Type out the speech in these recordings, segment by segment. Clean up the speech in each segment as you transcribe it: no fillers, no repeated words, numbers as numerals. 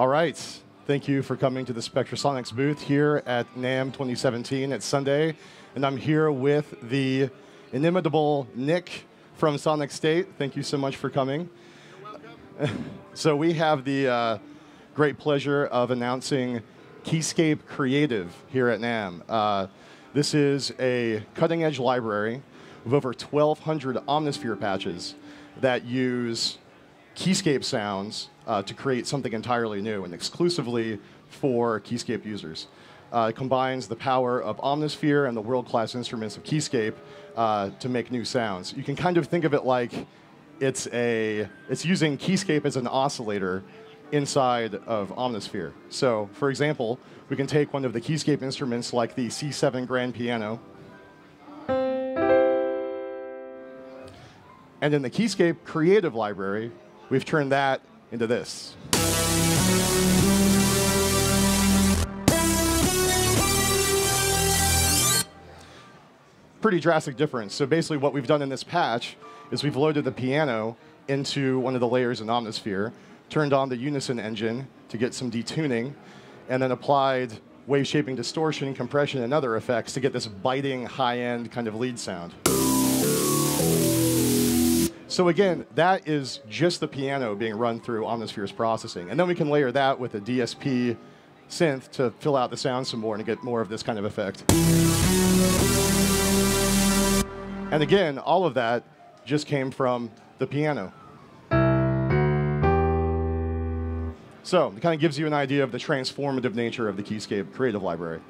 All right. Thank you for coming to the Spectrasonics booth here at NAMM 2017. It's Sunday, and I'm here with the inimitable Nick from Sonicstate. Thank you so much for coming. You're welcome. So we have the great pleasure of announcing Keyscape Creative here at NAMM. This is a cutting-edge library with over 1,200 Omnisphere patches that use Keyscape sounds to create something entirely new and exclusively for Keyscape users. It combines the power of Omnisphere and the world-class instruments of Keyscape to make new sounds. You can kind of think of it like it's using Keyscape as an oscillator inside of Omnisphere. So, for example, we can take one of the Keyscape instruments like the C7 grand piano, and in the Keyscape Creative Library, we've turned that into this. Pretty drastic difference. So basically what we've done in this patch is we've loaded the piano into one of the layers in Omnisphere, turned on the Unison engine to get some detuning, and then applied wave shaping distortion, compression, and other effects to get this biting, high-end kind of lead sound. So again, that is just the piano being run through Omnisphere's processing. And then we can layer that with a DSP synth to fill out the sound some more and get more of this kind of effect. And again, all of that just came from the piano. So it kind of gives you an idea of the transformative nature of the Keyscape Creative Library.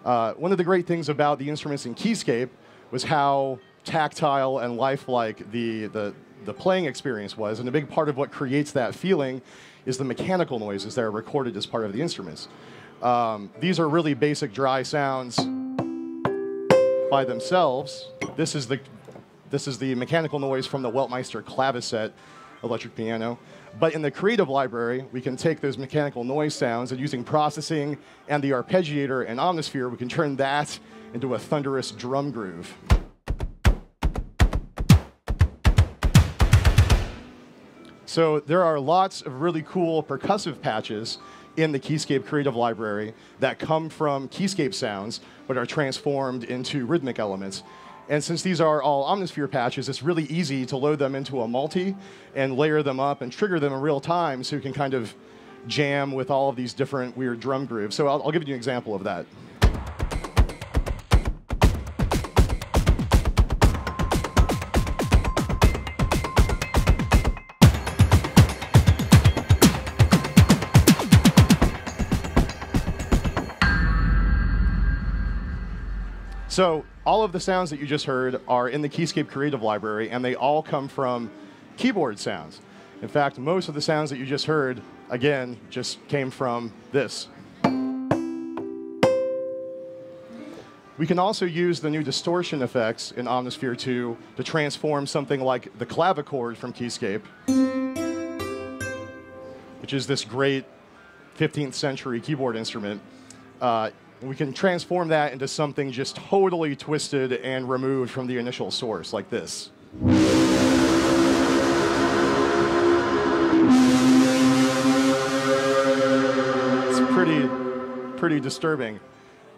One of the great things about the instruments in Keyscape was how tactile and lifelike the playing experience was, and a big part of what creates that feeling is the mechanical noises that are recorded as part of the instruments. These are really basic dry sounds by themselves. This is the mechanical noise from the Weltmeister Claviset electric piano. But in the Creative Library, we can take those mechanical noise sounds, and using processing and the arpeggiator and Omnisphere, we can turn that into a thunderous drum groove. So there are lots of really cool percussive patches in the Keyscape Creative Library that come from Keyscape sounds but are transformed into rhythmic elements. And since these are all Omnisphere patches, it's really easy to load them into a multi and layer them up and trigger them in real time so you can kind of jam with all of these different weird drum grooves. So I'll give you an example of that. So all of the sounds that you just heard are in the Keyscape Creative Library, and they all come from keyboard sounds. In fact, most of the sounds that you just heard, again, just came from this. We can also use the new distortion effects in Omnisphere 2 to transform something like the clavichord from Keyscape, which is this great 15th century keyboard instrument. We can transform that into something just totally twisted and removed from the initial source, like this. It's pretty disturbing.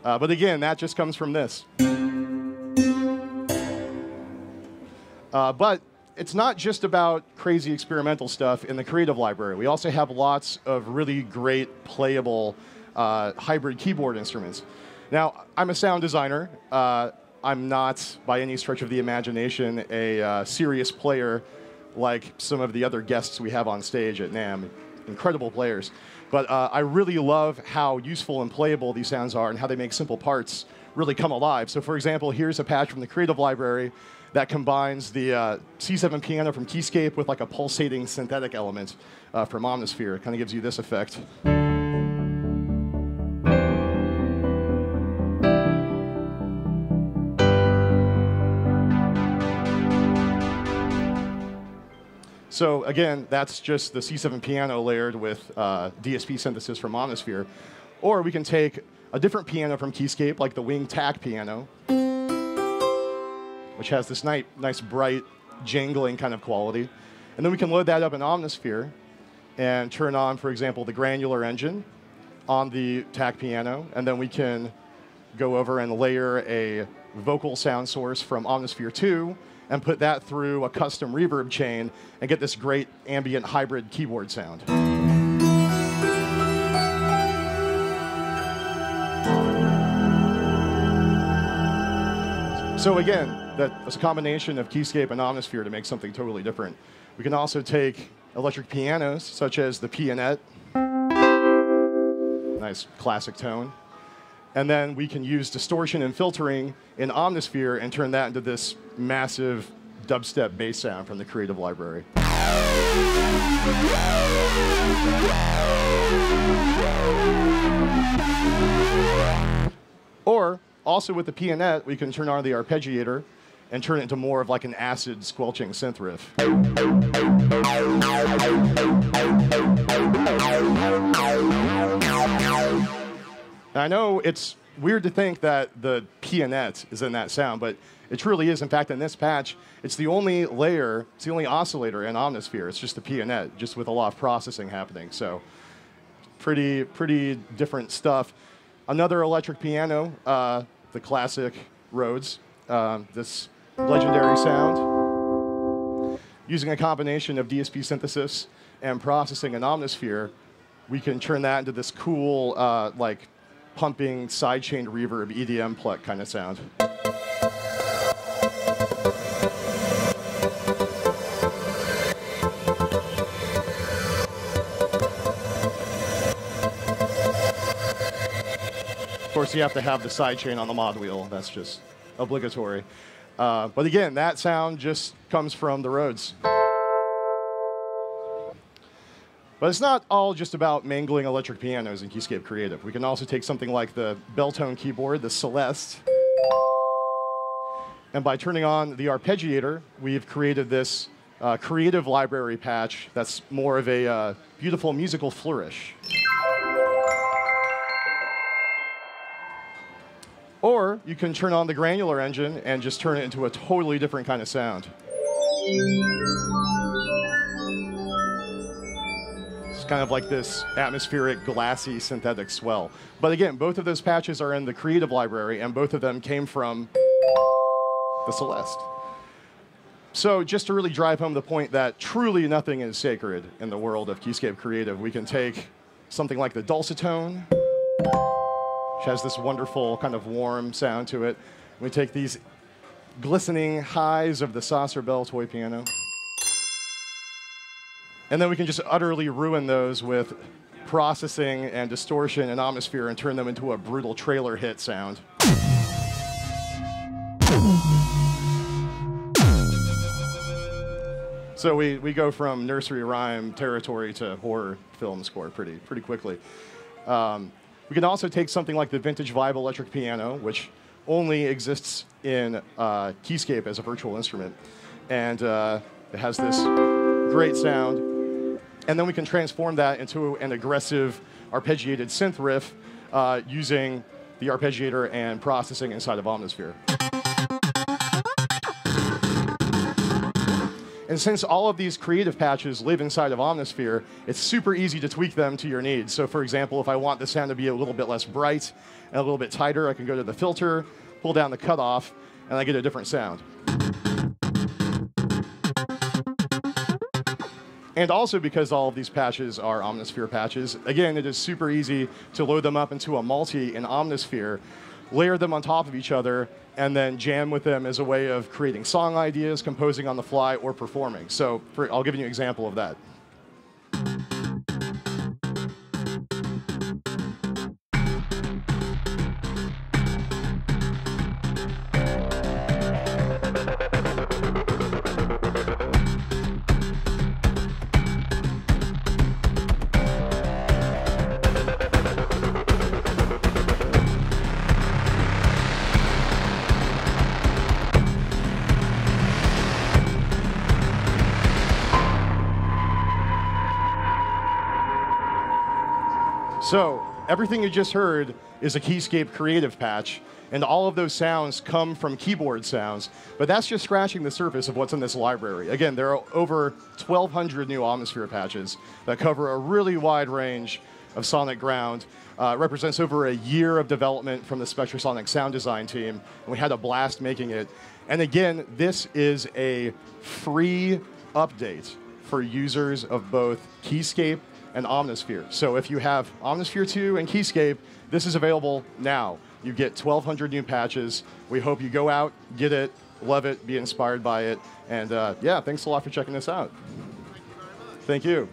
But again, that just comes from this. But it's not just about crazy experimental stuff in the Creative Library. We also have lots of really great playable hybrid keyboard instruments. Now, I'm a sound designer. I'm not, by any stretch of the imagination, a serious player like some of the other guests we have on stage at NAMM. Incredible players. But I really love how useful and playable these sounds are and how they make simple parts really come alive. So for example, here's a patch from the Creative Library that combines the C7 piano from Keyscape with like a pulsating synthetic element from Omnisphere. It kind of gives you this effect. So again, that's just the C7 piano layered with DSP synthesis from Omnisphere. Or we can take a different piano from Keyscape, like the Wing Tack piano, which has this nice bright, jangling kind of quality. And then we can load that up in Omnisphere and turn on, for example, the granular engine on the TAC piano, and then we can go over and layer a vocal sound source from Omnisphere 2 and put that through a custom reverb chain and get this great ambient hybrid keyboard sound. So again, that's a combination of Keyscape and Omnisphere to make something totally different. We can also take electric pianos, such as the pianette, nice classic tone, and then we can use distortion and filtering in Omnisphere and turn that into this massive dubstep bass sound from the Creative Library. Or, also with the pianette, we can turn on the arpeggiator and turn it into more of like an acid squelching synth riff. Now, I know it's weird to think that the pianette is in that sound, but it truly is. In fact, in this patch, it's the only layer, it's the only oscillator in Omnisphere. It's just the pianette, just with a lot of processing happening. So pretty different stuff. Another electric piano, the classic Rhodes, this legendary sound. Using a combination of DSP synthesis and processing in Omnisphere, we can turn that into this cool, like, pumping, sidechained reverb, EDM pluck kind of sound. Of course, you have to have the sidechain on the mod wheel. That's just obligatory. But again, that sound just comes from the Rhodes. But it's not all just about mangling electric pianos in Keyscape Creative. We can also take something like the Belltone keyboard, the Celeste, and by turning on the arpeggiator, we've created this Creative Library patch that's more of a beautiful musical flourish. Or you can turn on the granular engine and just turn it into a totally different kind of sound. It's kind of like this atmospheric, glassy, synthetic swell. But again, both of those patches are in the Creative Library, and both of them came from the Celeste. So just to really drive home the point that truly nothing is sacred in the world of Keyscape Creative, we can take something like the dulcitone, which has this wonderful kind of warm sound to it. We take these glistening highs of the Saucer Bell toy piano, and then we can just utterly ruin those with processing and distortion and Omnisphere and turn them into a brutal trailer hit sound. So we go from nursery rhyme territory to horror film score pretty quickly. We can also take something like the vintage Vibe electric piano, which only exists in Keyscape as a virtual instrument. And it has this great sound. And then we can transform that into an aggressive arpeggiated synth riff using the arpeggiator and processing inside of Omnisphere. And since all of these creative patches live inside of Omnisphere, it's super easy to tweak them to your needs. So for example, if I want the sound to be a little bit less bright and a little bit tighter, I can go to the filter, pull down the cutoff, and I get a different sound. And also because all of these patches are Omnisphere patches, again, it is super easy to load them up into a multi in Omnisphere, layer them on top of each other, and then jam with them as a way of creating song ideas, composing on the fly, or performing. So I'll give you an example of that. So everything you just heard is a Keyscape creative patch, and all of those sounds come from keyboard sounds, but that's just scratching the surface of what's in this library. Again, there are over 1,200 new Omnisphere patches that cover a really wide range of sonic ground. It represents over a year of development from the Spectrasonics sound design team, and we had a blast making it. And again, this is a free update for users of both Keyscape and Omnisphere. So if you have Omnisphere 2 and Keyscape, this is available now. You get 1,200 new patches. We hope you go out, get it, love it, be inspired by it. And yeah, thanks a lot for checking this out. Thank you very much. Thank you.